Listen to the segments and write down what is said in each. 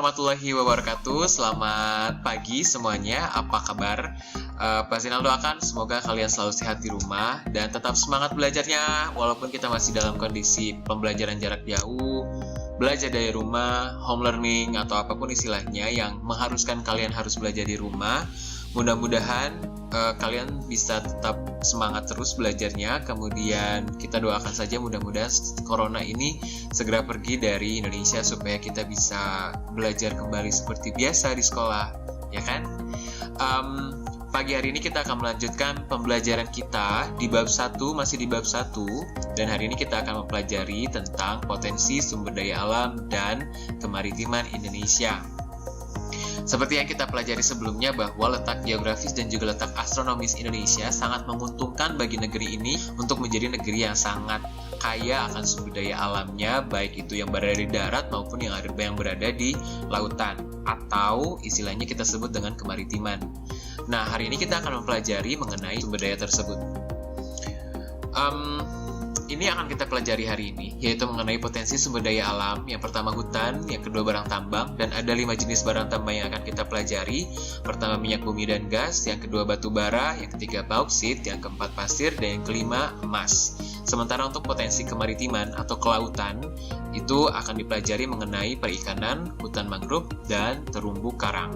warahmatullahi wabarakatuh. Selamat pagi semuanya. Apa kabar? Pastinya doakan semoga kalian selalu sehat di rumah dan tetap semangat belajarnya walaupun kita masih dalam kondisi pembelajaran jarak jauh, belajar dari rumah, home learning atau apapun istilahnya yang mengharuskan kalian harus belajar di rumah. Mudah-mudahan kalian bisa tetap semangat terus belajarnya. Kemudian kita doakan saja mudah-mudahan corona ini segera pergi dari Indonesia supaya kita bisa belajar kembali seperti biasa di sekolah, ya kan? Pagi hari ini kita akan melanjutkan pembelajaran kita di bab 1, masih di bab 1, dan hari ini kita akan mempelajari tentang potensi sumber daya alam dan kemaritiman Indonesia. Seperti yang kita pelajari sebelumnya bahwa letak geografis dan juga letak astronomis Indonesia sangat menguntungkan bagi negeri ini untuk menjadi negeri yang sangat kaya akan sumber daya alamnya, baik itu yang berada di darat maupun yang berada di lautan, atau istilahnya kita sebut dengan kemaritiman. Nah, hari ini kita akan mempelajari mengenai sumber daya tersebut. Ini akan kita pelajari hari ini, yaitu mengenai potensi sumber daya alam. Yang pertama hutan, yang kedua barang tambang, dan ada 5 jenis barang tambang yang akan kita pelajari. Pertama minyak bumi dan gas, yang kedua batu bara, yang ketiga bauksit, yang keempat pasir, dan yang kelima emas. Sementara untuk potensi kemaritiman atau kelautan, itu akan dipelajari mengenai perikanan, hutan mangrove, dan terumbu karang.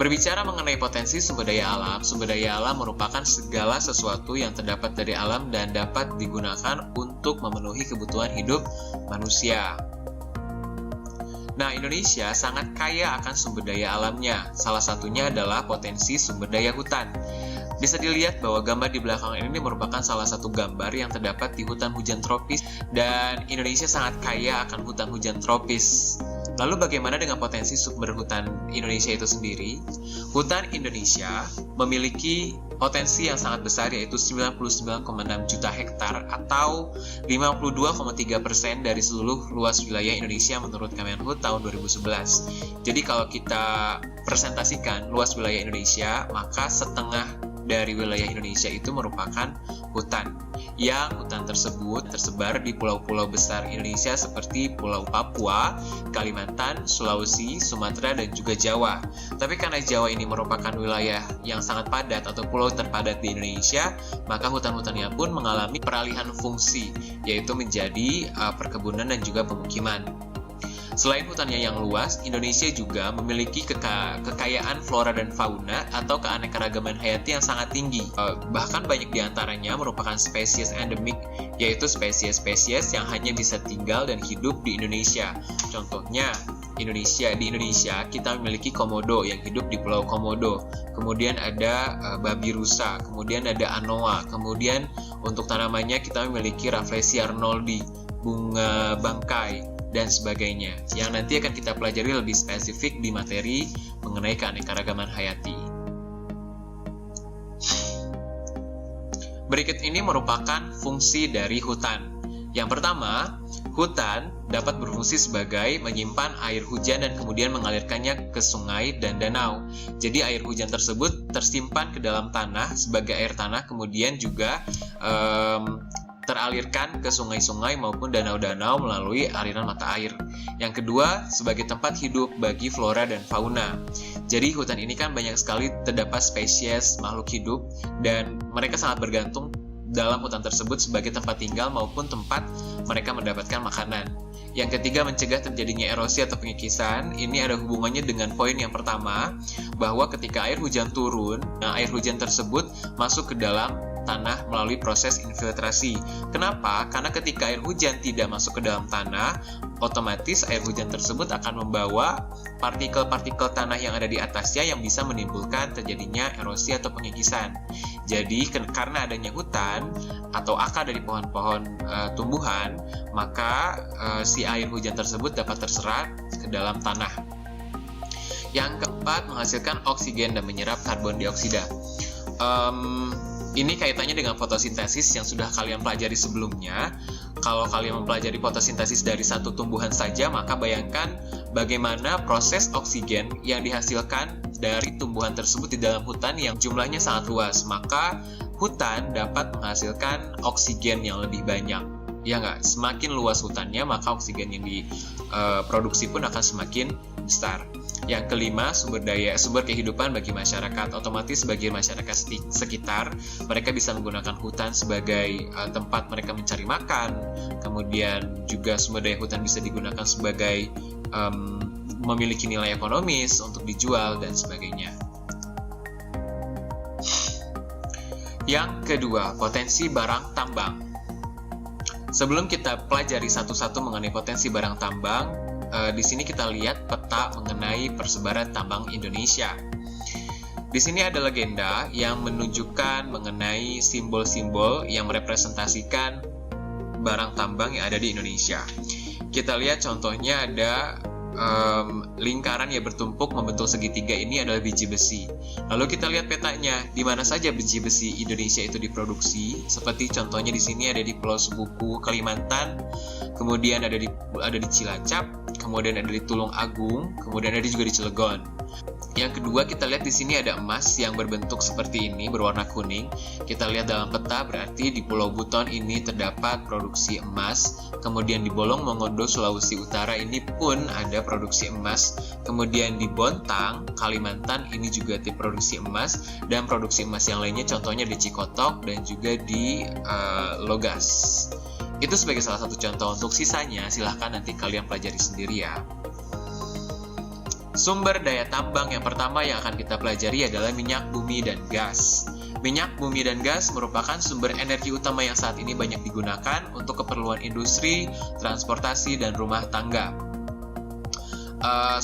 Berbicara mengenai potensi sumber daya alam merupakan segala sesuatu yang terdapat dari alam dan dapat digunakan untuk memenuhi kebutuhan hidup manusia. Nah, Indonesia sangat kaya akan sumber daya alamnya. Salah satunya adalah potensi sumber daya hutan. Bisa dilihat bahwa gambar di belakang ini merupakan salah satu gambar yang terdapat di hutan hujan tropis, dan Indonesia sangat kaya akan hutan hujan tropis. Lalu bagaimana dengan potensi sumber hutan Indonesia itu sendiri? Hutan Indonesia memiliki potensi yang sangat besar, yaitu 99,6 juta hektar atau 52,3% dari seluruh luas wilayah Indonesia menurut Kemenhub tahun 2011. Jadi kalau kita presentasikan luas wilayah Indonesia, maka setengah dari wilayah Indonesia itu merupakan hutan. Yang hutan tersebut tersebar di pulau-pulau besar Indonesia seperti Pulau Papua, Kalimantan, Sulawesi, Sumatera, dan juga Jawa. Tapi karena Jawa ini merupakan wilayah yang sangat padat atau pulau terpadat di Indonesia, maka hutan-hutannya pun mengalami peralihan fungsi, yaitu menjadi perkebunan dan juga pemukiman. Selain hutannya yang luas, Indonesia juga memiliki kekayaan flora dan fauna atau keanekaragaman hayati yang sangat tinggi. Bahkan banyak diantaranya merupakan spesies endemik, yaitu spesies-spesies yang hanya bisa tinggal dan hidup di Indonesia. Contohnya, di Indonesia kita memiliki komodo yang hidup di Pulau Komodo. Kemudian ada babi rusa, kemudian ada anoa, kemudian untuk tanamannya kita memiliki Rafflesia arnoldi, bunga bangkai, dan sebagainya, yang nanti akan kita pelajari lebih spesifik di materi mengenai keanekaragaman hayati. Berikut ini merupakan fungsi dari hutan. Yang pertama, hutan dapat berfungsi sebagai menyimpan air hujan dan kemudian mengalirkannya ke sungai dan danau. Jadi air hujan tersebut tersimpan ke dalam tanah sebagai air tanah, kemudian juga teralirkan ke sungai-sungai maupun danau-danau melalui aliran mata air. Yang kedua, sebagai tempat hidup bagi flora dan fauna. Jadi hutan ini kan banyak sekali terdapat spesies makhluk hidup dan mereka sangat bergantung dalam hutan tersebut sebagai tempat tinggal maupun tempat mereka mendapatkan makanan. Yang ketiga, mencegah terjadinya erosi atau pengikisan. Ini ada hubungannya dengan poin yang pertama, bahwa ketika air hujan turun, air hujan tersebut masuk ke dalam tanah melalui proses infiltrasi. Kenapa? Karena ketika air hujan tidak masuk ke dalam tanah, otomatis air hujan tersebut akan membawa partikel-partikel tanah yang ada di atasnya yang bisa menimbulkan terjadinya erosi atau pengikisan. Jadi karena adanya hutan atau akar dari pohon-pohon tumbuhan, maka si air hujan tersebut dapat terserap ke dalam tanah. Yang keempat, menghasilkan oksigen dan menyerap karbon dioksida. Ini kaitannya dengan fotosintesis yang sudah kalian pelajari sebelumnya. Kalau kalian mempelajari fotosintesis dari satu tumbuhan saja, maka bayangkan bagaimana proses oksigen yang dihasilkan dari tumbuhan tersebut di dalam hutan yang jumlahnya sangat luas. Maka hutan dapat menghasilkan oksigen yang lebih banyak. Ya nggak? Semakin luas hutannya, maka oksigen yang diproduksi pun akan semakin besar. Yang kelima, sumber kehidupan bagi masyarakat. Otomatis bagi masyarakat sekitar, mereka bisa menggunakan hutan sebagai tempat mereka mencari makan. Kemudian juga sumber daya hutan bisa digunakan sebagai memiliki nilai ekonomis untuk dijual dan sebagainya. Yang kedua, potensi barang tambang. Sebelum kita pelajari satu-satu mengenai potensi barang tambang, di sini kita lihat peta mengenai persebaran tambang Indonesia. Di sini ada legenda yang menunjukkan mengenai simbol-simbol yang merepresentasikan barang tambang yang ada di Indonesia. Kita lihat contohnya ada lingkaran yang bertumpuk membentuk segitiga, ini adalah biji besi. Lalu kita lihat petanya, di mana saja biji besi Indonesia itu diproduksi. Seperti contohnya di sini ada di Pulau Sebuku, Kalimantan, kemudian ada di Cilacap, kemudian ada di Tulung Agung, kemudian ada juga di Cilegon. Yang kedua, kita lihat di sini ada emas yang berbentuk seperti ini, berwarna kuning. Kita lihat dalam peta, berarti di Pulau Buton ini terdapat produksi emas. Kemudian di Bolong Mongondo, Sulawesi Utara ini pun ada produksi emas. Kemudian di Bontang, Kalimantan ini juga diproduksi emas. Dan produksi emas yang lainnya contohnya di Cikotok dan juga di Logas. Itu sebagai salah satu contoh. Untuk sisanya silahkan nanti kalian pelajari sendiri ya. Sumber daya tambang yang pertama yang akan kita pelajari adalah minyak bumi dan gas. Minyak bumi dan gas merupakan sumber energi utama yang saat ini banyak digunakan untuk keperluan industri, transportasi, dan rumah tangga.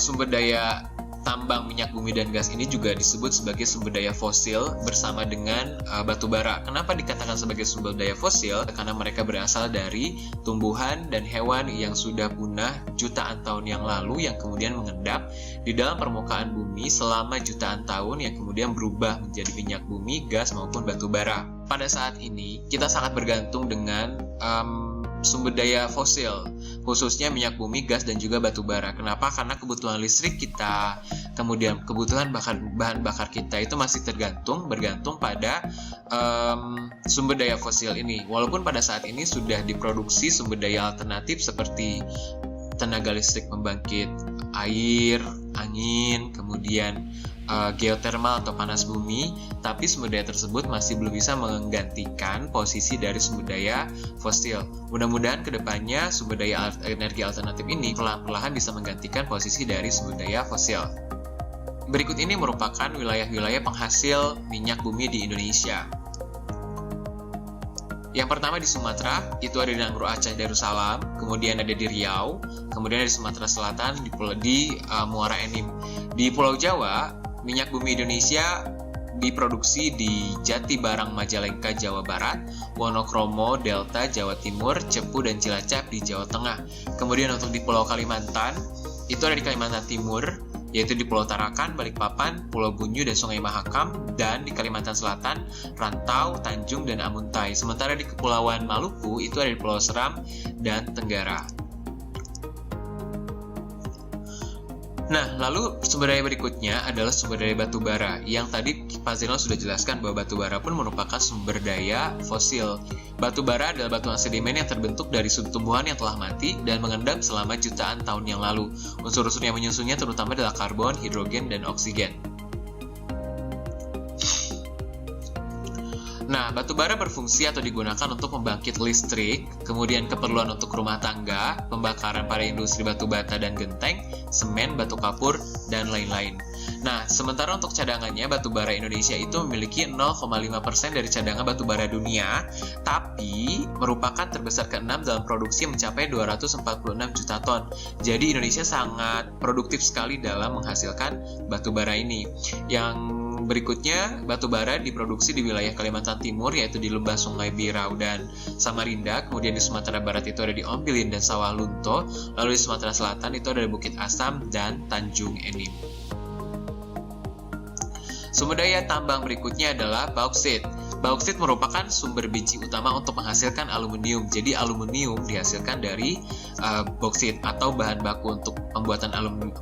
Sumber daya tambang minyak bumi dan gas ini juga disebut sebagai sumber daya fosil bersama dengan batu bara. Kenapa dikatakan sebagai sumber daya fosil? Karena mereka berasal dari tumbuhan dan hewan yang sudah punah jutaan tahun yang lalu yang kemudian mengendap di dalam permukaan bumi selama jutaan tahun yang kemudian berubah menjadi minyak bumi, gas maupun batu bara. Pada saat ini kita sangat bergantung dengan sumber daya fosil, khususnya minyak bumi, gas, dan juga batu bara. Kenapa? Karena kebutuhan listrik kita, kemudian kebutuhan bahan bakar kita itu masih bergantung pada sumber daya fosil ini. Walaupun pada saat ini sudah diproduksi sumber daya alternatif seperti tenaga listrik pembangkit air, angin, kemudian geotermal atau panas bumi, tapi sumber daya tersebut masih belum bisa menggantikan posisi dari sumber daya fosil. Mudah-mudahan kedepannya sumber daya energi alternatif ini perlahan-lahan bisa menggantikan posisi dari sumber daya fosil. Berikut ini merupakan wilayah-wilayah penghasil minyak bumi di Indonesia. Yang pertama di Sumatera, itu ada di Nanggroe Aceh Darussalam, kemudian ada di Riau, kemudian ada di Sumatera Selatan, di Muara Enim. Di Pulau Jawa, minyak bumi Indonesia diproduksi di Jati Barang Majalengka, Jawa Barat, Wonokromo, Delta, Jawa Timur, Cepu, dan Cilacap di Jawa Tengah. Kemudian untuk di Pulau Kalimantan, itu ada di Kalimantan Timur, yaitu di Pulau Tarakan, Balikpapan, Pulau Bunyu, dan Sungai Mahakam, dan di Kalimantan Selatan, Rantau, Tanjung, dan Amuntai. Sementara di Kepulauan Maluku, itu ada di Pulau Seram dan Tenggara. Nah, lalu sumber daya berikutnya adalah sumber daya batu bara, yang tadi Pak Zainal sudah jelaskan bahwa batu bara pun merupakan sumber daya fosil. Batu bara adalah batuan sedimen yang terbentuk dari tumbuhan yang telah mati dan mengendap selama jutaan tahun yang lalu. Unsur-unsur yang menyusunnya terutama adalah karbon, hidrogen, dan oksigen. Nah, batu bara berfungsi atau digunakan untuk pembangkit listrik, kemudian keperluan untuk rumah tangga, pembakaran pada industri batu bata dan genteng, semen, batu kapur, dan lain-lain. Nah, sementara untuk cadangannya, batu bara Indonesia itu memiliki 0,5% dari cadangan batu bara dunia, tapi merupakan terbesar ke-6 dalam produksi yang mencapai 246 juta ton. Jadi Indonesia sangat produktif sekali dalam menghasilkan batu bara ini. Yang berikutnya, batu bara diproduksi di wilayah Kalimantan Timur, yaitu di lembah Sungai Birau dan Samarinda. Kemudian di Sumatera Barat itu ada di Ombilin dan Sawah Lunto. Lalu di Sumatera Selatan itu ada di Bukit Asam dan Tanjung Enim. Sumber daya tambang berikutnya adalah bauksit. Bauksit merupakan sumber biji utama untuk menghasilkan aluminium. Jadi aluminium dihasilkan dari bauksit, atau bahan baku untuk pembuatan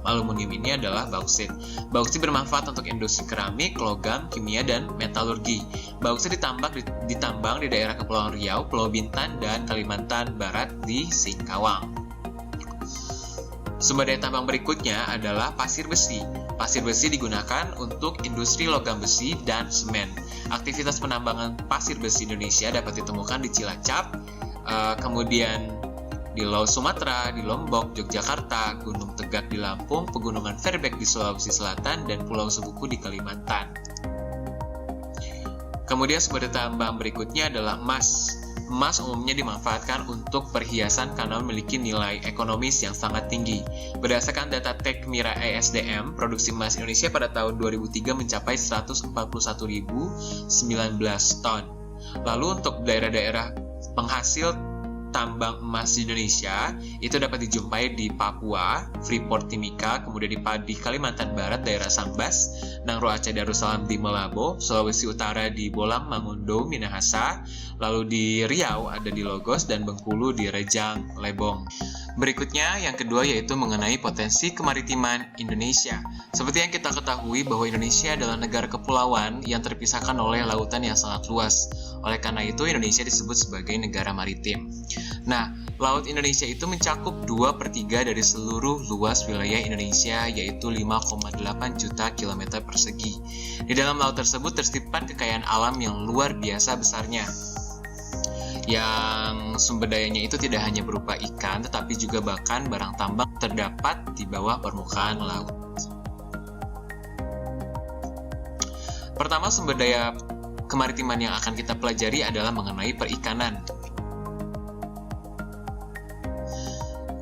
aluminium ini adalah bauksit. Bauksit bermanfaat untuk industri keramik, logam, kimia, dan metalurgi. Bauksit ditambang di daerah Kepulauan Riau, Pulau Bintan, dan Kalimantan Barat di Singkawang. Sumber daya tambang berikutnya adalah pasir besi. Pasir besi digunakan untuk industri logam besi dan semen. Aktivitas penambangan pasir besi Indonesia dapat ditemukan di Cilacap, kemudian di Laut Sumatera, di Lombok, Yogyakarta, Gunung Tegak di Lampung, Pegunungan Verbeek di Sulawesi Selatan, dan Pulau Sebuku di Kalimantan. Kemudian sumber daya tambang berikutnya adalah emas. Emas umumnya dimanfaatkan untuk perhiasan karena memiliki nilai ekonomis yang sangat tinggi. Berdasarkan data Tekmira ESDM, produksi emas Indonesia pada tahun 2003 mencapai 141.019 ton. Lalu untuk daerah-daerah penghasil tambang emas di Indonesia itu dapat dijumpai di Papua, Freeport Timika, kemudian di Kalimantan Barat daerah Sambas, Nangro Aceh Darussalam di Melabo, Sulawesi Utara di Bolang Mangundo Minahasa, lalu di Riau ada di Logos, dan Bengkulu di Rejang Lebong. Berikutnya yang kedua yaitu mengenai potensi kemaritiman Indonesia. Seperti yang kita ketahui bahwa Indonesia adalah negara kepulauan yang terpisahkan oleh lautan yang sangat luas. Oleh karena itu Indonesia disebut sebagai negara maritim. Nah, Laut Indonesia itu mencakup 2/3 dari seluruh luas wilayah Indonesia, yaitu 5,8 juta kilometer persegi. Di dalam laut tersebut tersimpan kekayaan alam yang luar biasa besarnya, yang sumber dayanya itu tidak hanya berupa ikan, tetapi juga bahkan barang tambang terdapat di bawah permukaan laut. Pertama, sumber daya kemaritiman yang akan kita pelajari adalah mengenai perikanan.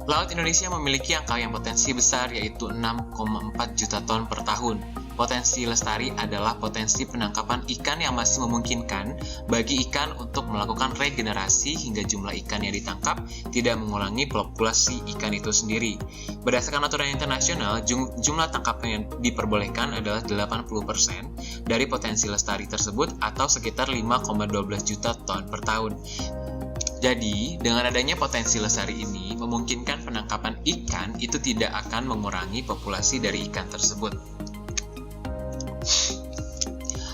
Laut Indonesia memiliki angka yang potensi besar, yaitu 6,4 juta ton per tahun. Potensi lestari adalah potensi penangkapan ikan yang masih memungkinkan bagi ikan untuk melakukan regenerasi hingga jumlah ikan yang ditangkap tidak mengurangi populasi ikan itu sendiri. Berdasarkan aturan internasional, jumlah tangkapan yang diperbolehkan adalah 80% dari potensi lestari tersebut, atau sekitar 5,12 juta ton per tahun. Jadi, dengan adanya potensi lestari ini, memungkinkan penangkapan ikan itu tidak akan mengurangi populasi dari ikan tersebut.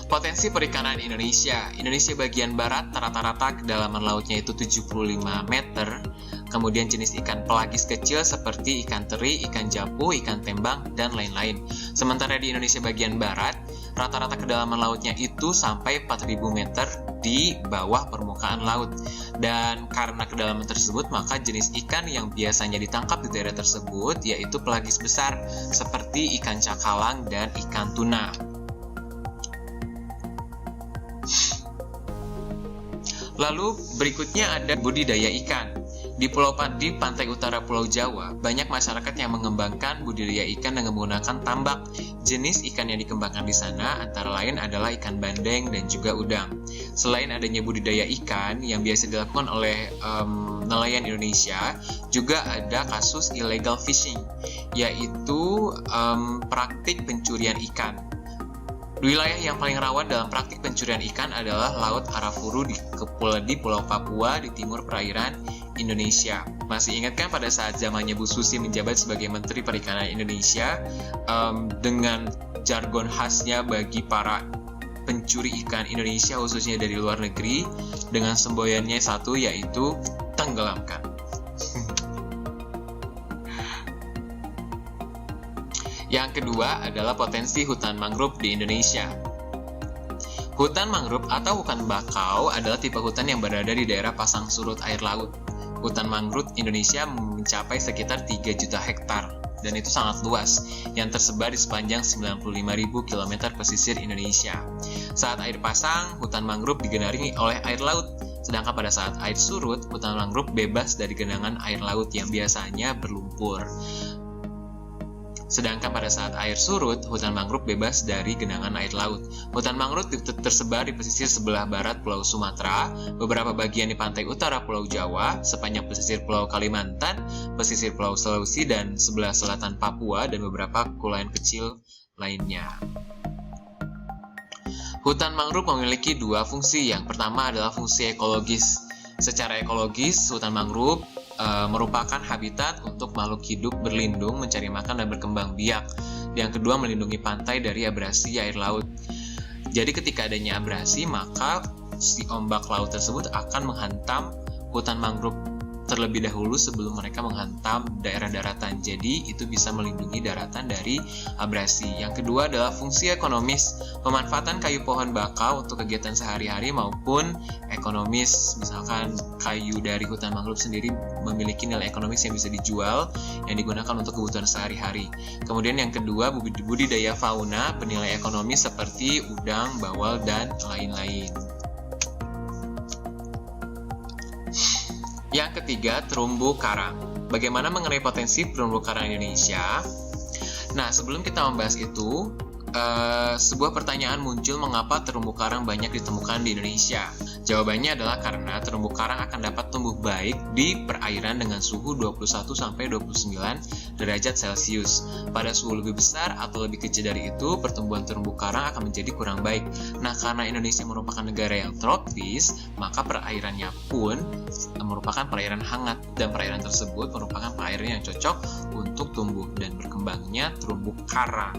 Potensi perikanan Indonesia. Indonesia bagian barat rata-rata kedalaman lautnya itu 75 meter. Kemudian jenis ikan pelagis kecil seperti ikan teri, ikan japu, ikan tembang, dan lain-lain. Sementara di Indonesia bagian barat, rata-rata kedalaman lautnya itu sampai 4.000 meter di bawah permukaan laut. Dan karena kedalaman tersebut, maka jenis ikan yang biasanya ditangkap di daerah tersebut yaitu pelagis besar seperti ikan cakalang dan ikan tuna. Lalu berikutnya ada budidaya ikan. Di pantai utara Pulau Jawa, banyak masyarakat yang mengembangkan budidaya ikan dengan menggunakan tambak. Jenis ikan yang dikembangkan di sana antara lain adalah ikan bandeng dan juga udang. Selain adanya budidaya ikan yang biasa dilakukan oleh nelayan Indonesia, juga ada kasus illegal fishing, yaitu praktik pencurian ikan. Wilayah yang paling rawan dalam praktik pencurian ikan adalah Laut Arafuru di Pulau Papua di timur perairan Indonesia. Masih ingat kan pada saat zamannya Bu Susi menjabat sebagai Menteri Perikanan Indonesia, dengan jargon khasnya bagi para pencuri ikan Indonesia khususnya dari luar negeri, dengan semboyannya satu yaitu tenggelamkan. Yang kedua adalah potensi hutan mangrove di Indonesia. Hutan mangrove atau hutan bakau adalah tipe hutan yang berada di daerah pasang surut air laut. Hutan mangrove Indonesia mencapai sekitar 3 juta hektar, dan itu sangat luas, yang tersebar di sepanjang 95.000 km pesisir Indonesia. Saat air pasang, hutan mangrove digenangi oleh air laut, sedangkan pada saat air surut, hutan mangrove bebas dari genangan air laut yang biasanya berlumpur. Sedangkan pada saat air surut, hutan mangrove bebas dari genangan air laut. Hutan mangrove tersebar di pesisir sebelah barat Pulau Sumatera, beberapa bagian di pantai utara Pulau Jawa, sepanjang pesisir Pulau Kalimantan, pesisir Pulau Sulawesi, dan sebelah selatan Papua, dan beberapa kepulauan kecil lainnya. Hutan mangrove memiliki dua fungsi. Yang pertama adalah fungsi ekologis. Secara ekologis, hutan mangrove merupakan habitat untuk makhluk hidup berlindung, mencari makan, dan berkembang biak. Yang kedua, melindungi pantai dari abrasi air laut. Jadi ketika adanya abrasi, maka si ombak laut tersebut akan menghantam hutan mangrove terlebih dahulu sebelum mereka menghantam daerah daratan. Jadi itu bisa melindungi daratan dari abrasi. Yang kedua adalah fungsi ekonomis. Pemanfaatan kayu pohon bakau untuk kegiatan sehari-hari maupun ekonomis. Misalkan kayu dari hutan mangrove sendiri memiliki nilai ekonomis yang bisa dijual, yang digunakan untuk kebutuhan sehari-hari. Kemudian yang kedua, budidaya fauna bernilai ekonomis seperti udang, bawal, dan lain-lain. Yang ketiga, terumbu karang. Bagaimana mengenai potensi terumbu karang Indonesia? Nah, sebelum kita membahas itu, sebuah pertanyaan muncul, mengapa terumbu karang banyak ditemukan di Indonesia? Jawabannya adalah karena terumbu karang akan dapat tumbuh baik di perairan dengan suhu 21-29 derajat Celcius. Pada suhu lebih besar atau lebih kecil dari itu, pertumbuhan terumbu karang akan menjadi kurang baik. Nah, karena Indonesia merupakan negara yang tropis, maka perairannya pun merupakan perairan hangat, dan perairan tersebut merupakan perairan yang cocok untuk tumbuh dan berkembangnya terumbu karang.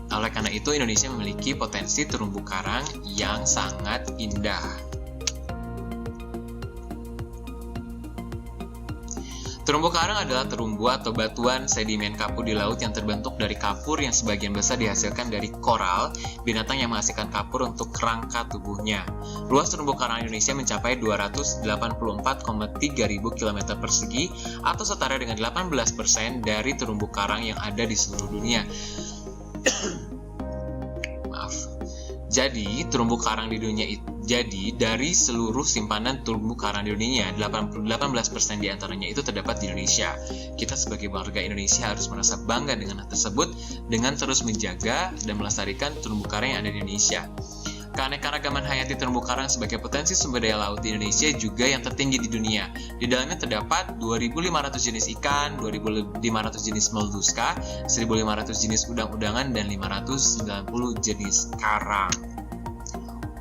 Oleh karena itu, Indonesia memiliki potensi terumbu karang yang sangat indah. Terumbu karang adalah terumbu atau batuan sedimen kapur di laut yang terbentuk dari kapur yang sebagian besar dihasilkan dari koral, binatang yang menghasilkan kapur untuk kerangka tubuhnya. Luas terumbu karang Indonesia mencapai 284,3 ribu km persegi atau setara dengan 18% dari terumbu karang yang ada di seluruh dunia. Jadi, terumbu karang di dunia itu, jadi dari seluruh simpanan terumbu karang di dunia, 18% diantaranya itu terdapat di Indonesia. Kita sebagai warga Indonesia harus merasa bangga dengan hal tersebut dengan terus menjaga dan melestarikan terumbu karang yang ada di Indonesia. Keanekaragaman hayati terumbu karang sebagai potensi sumber daya laut di Indonesia juga yang tertinggi di dunia. Di dalamnya terdapat 2.500 jenis ikan, 2.500 jenis molluska, 1.500 jenis udang-udangan, dan 590 jenis karang.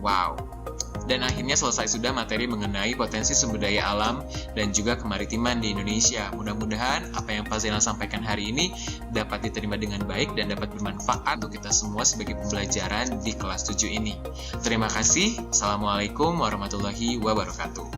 Wow. Dan akhirnya selesai sudah materi mengenai potensi sumber daya alam dan juga kemaritiman di Indonesia. Mudah-mudahan apa yang Pak Zainal sampaikan hari ini dapat diterima dengan baik dan dapat bermanfaat untuk kita semua sebagai pembelajaran di kelas 7 ini. Terima kasih. Assalamualaikum warahmatullahi wabarakatuh.